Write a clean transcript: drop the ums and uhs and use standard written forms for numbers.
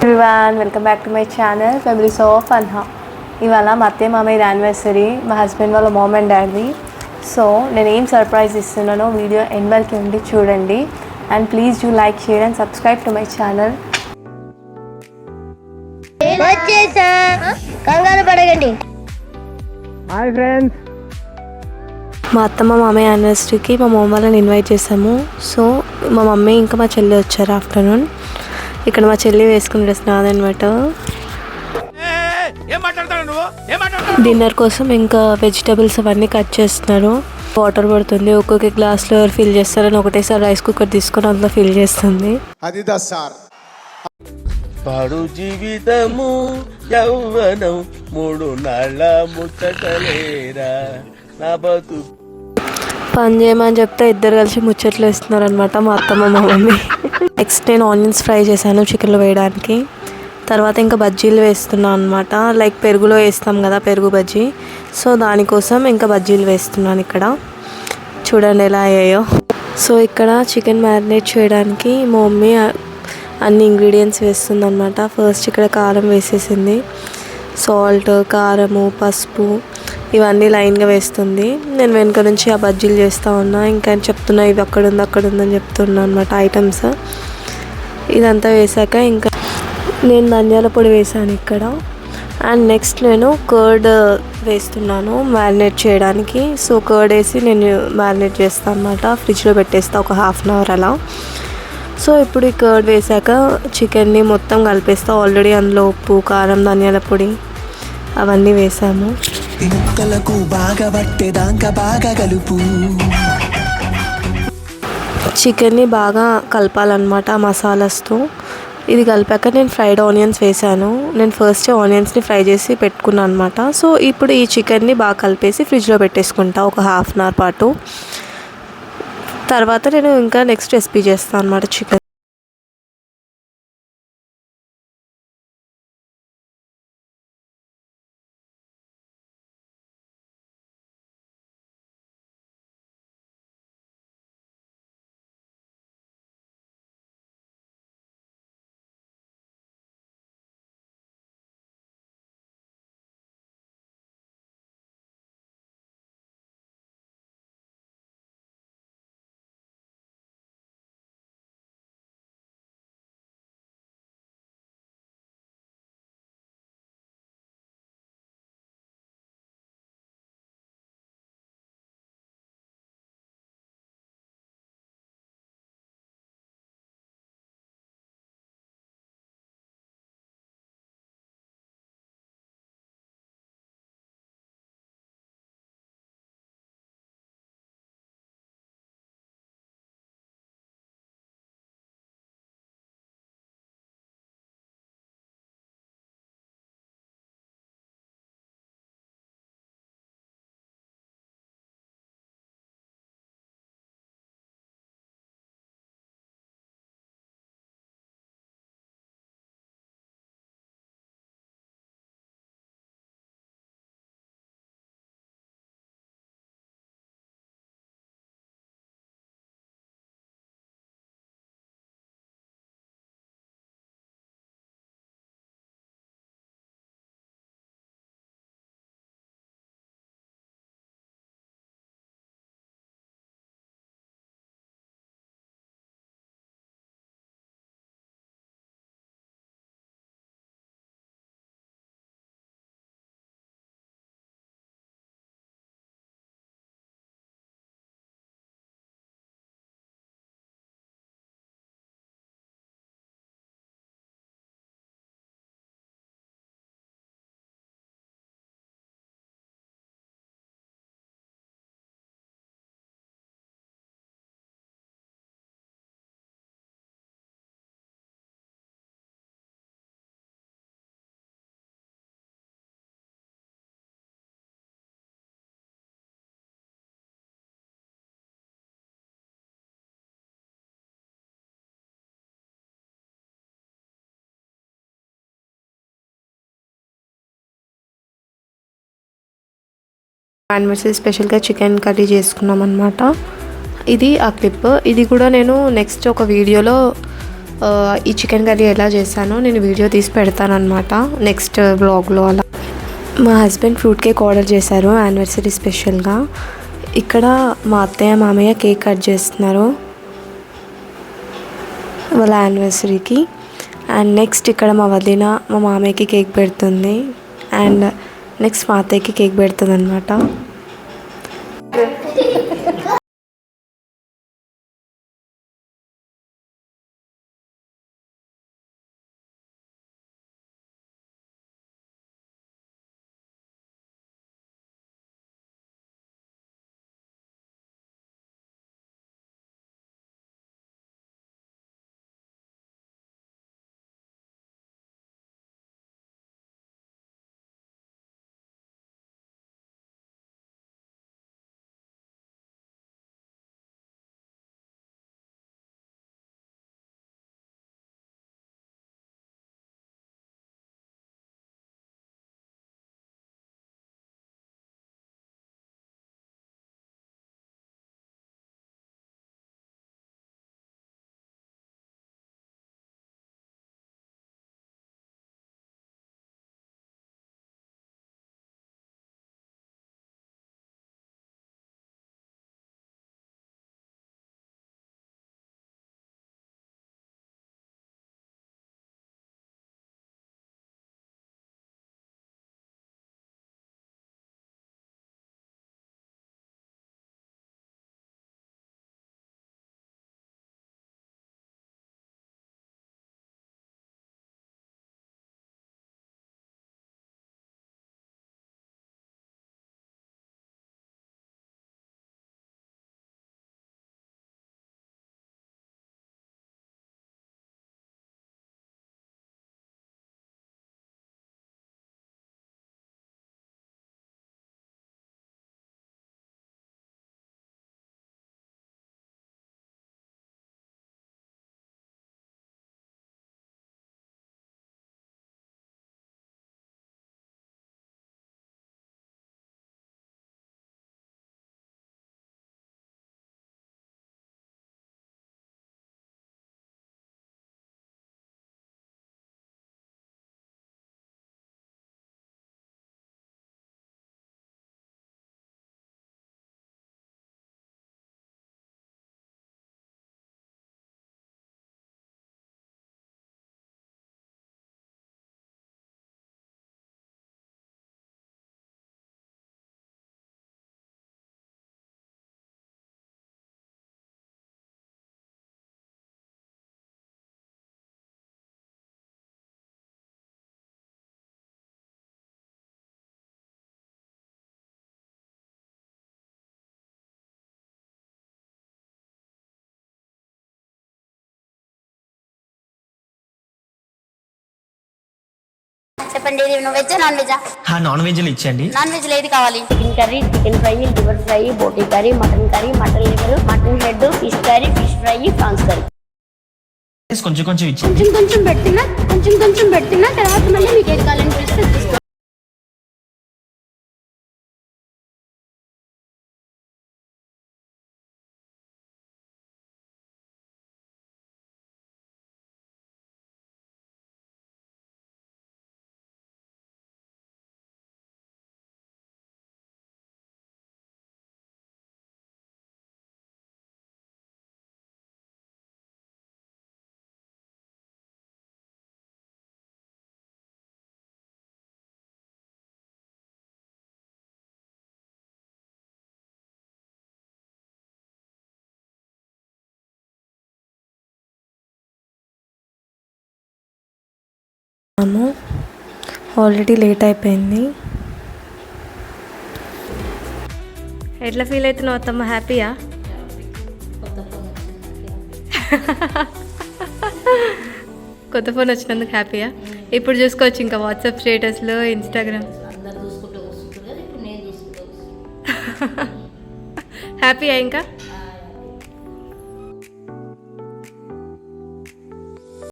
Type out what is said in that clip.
Everyone, welcome back to my channel families of Anha. ఇవాళ మా అత్తయ్య మామయ్య యానివర్సరీ, మా హస్బెండ్ వాళ్ళ మామ్ అండ్ డాడీ. సో నేను ఏం సర్ప్రైజ్ ఇస్తున్నానో వీడియో ఎండ్ వరకు ఉండి చూడండి. And please do like, share and subscribe to my channel. కంగారు పడకండి. హాయ్ ఫ్రెండ్స్, మా అత్తమ్మ మామయ్య యానివర్సరీకి మా మమ్మీ వాళ్ళని ఇన్వైట్ చేసాము. సో మా మమ్మీ ఇంకా మా చెల్లి వచ్చారు ఆఫ్టర్నూన్. ఇక్కడ మా చెల్లి వేసుకుని డ్రెస్ నాదనమాట. డిన్నర్ కోసం ఇంకా వెజిటబుల్స్ అవన్నీ కట్ చేస్తున్నారు. వాటర్ పడుతుంది, ఒక్కొక్క గ్లాస్లో ఫిల్ చేస్తారని ఒకటేసారి రైస్ కుక్కర్ తీసుకొని అందులో ఫిల్ చేస్తుంది. అది సార్ పాడు జీవితము యౌవనం మూడు నాళ్ళ ముచ్చటలేరా నా బతు. పని చేయమని చెప్తే ఇద్దరు కలిసి ముచ్చట్లు వేస్తున్నారు అనమాట మా అత్తమ్మ మా మమ్మీ. నెక్స్ట్ నేను ఆనియన్స్ ఫ్రై చేశాను చికెన్లో వేయడానికి. తర్వాత ఇంకా బజ్జీలు వేస్తున్నాను అనమాట. లైక్ పెరుగులో వేస్తాం కదా, పెరుగు బజ్జీ. సో దానికోసం ఇంకా బజ్జీలు వేస్తున్నాను. ఇక్కడ చూడండి ఎలా అయ్యాయో. సో ఇక్కడ చికెన్ మ్యారినేట్ చేయడానికి మా మమ్మీ అన్ని ఇంగ్రీడియంట్స్ వేస్తుంది అనమాట. ఫస్ట్ ఇక్కడ కారం వేసేసింది, సాల్ట్, కారము, పసుపు ఇవన్నీ లైన్గా వేస్తుంది. నేను వెనుక నుంచి ఆ బజ్జీలు చేస్తూ ఉన్నా. ఇంకా చెప్తున్నా ఇవి అక్కడ ఉందని చెప్తున్నా అనమాట ఐటమ్స్. ఇదంతా వేసాక ఇంకా నేను ధనియాల పొడి వేసాను ఇక్కడ. అండ్ నెక్స్ట్ నేను కర్డ్ వేస్తున్నాను మ్యారినేట్ చేయడానికి. సో కర్డ్ వేసి నేను మ్యారినేట్ చేస్తాను అనమాట. ఫ్రిడ్జ్లో పెట్టేస్తా ఒక హాఫ్ అన్ అవర్ అలా. సో ఇప్పుడు ఈ కర్డ్ వేసాక చికెన్ని మొత్తం కలిపేస్తా. ఆల్రెడీ అందులో ఉప్పు, కారం, ధనియాల పొడి అవన్నీ వేసాము. చికెన్ని బాగా కలపాలన్నమాట మసాలాస్తో. ఇది కలిపాక నేను ఫ్రైడ్ ఆనియన్స్ వేసాను. నేను ఫస్ట్ ఆనియన్స్ని ఫ్రై చేసి పెట్టుకున్నాను అనమాట. సో ఇప్పుడు ఈ చికెన్ని బాగా కలిపేసి ఫ్రిడ్జ్లో పెట్టేసుకుంటా ఒక హాఫ్ అన్ అవర్ పాటు. తర్వాత నేను ఇంకా నెక్స్ట్ రెసిపీ చేస్తాను అనమాట చికెన్. యానివర్సరీ స్పెషల్గా చికెన్ కర్రీ చేసుకున్నాం అనమాట. ఇది ఆ క్లిప్. ఇది కూడా నేను నెక్స్ట్ ఒక వీడియోలో ఈ చికెన్ కర్రీ ఎలా చేశానో నేను వీడియో తీసి పెడతానమాట నెక్స్ట్ బ్లాగ్లో. అలా మా హస్బెండ్ ఫ్రూట్ కేక్ ఆర్డర్ చేశారు యానివర్సరీ స్పెషల్గా. ఇక్కడ మా అత్తయ్య మామయ్య కేక్ కట్ చేస్తున్నారు వాళ్ళ యానివర్సరీకి. అండ్ నెక్స్ట్ ఇక్కడ మా వదిన మా మామయ్యకి కేక్ పెడుతుంది. అండ్ నెక్స్ట్ మా అత్తయ్యకి కేక్ పెడుతుంది అనమాట. చెప్పండి, veg non veg? Non veg ఇచ్చండి. నాన్ వెజ్ ఏది కావాలి? Chicken curry, chicken fry, liver fry, boti curry, mutton liver, mutton head, fish curry, fish fry, prawns curry. కొంచెం కొంచెం ఇచ్చింది. కొంచెం పెడుతున్నా తర్వాత మళ్ళీ మీకు ఏది కావాలని పిలిస్తే ఆల్రెడీ లేట్ అయిపోయింది. ఎట్లా ఫీల్ అవుతున్నావు అత్తమ్మ? హ్యాపీయా? కొత్త ఫోన్ వచ్చినందుకు హ్యాపీయా? ఇప్పుడు చూసుకోవచ్చు ఇంకా వాట్సాప్ స్టేటస్లో, ఇన్స్టాగ్రామ్. హ్యాపీయా ఇంకా?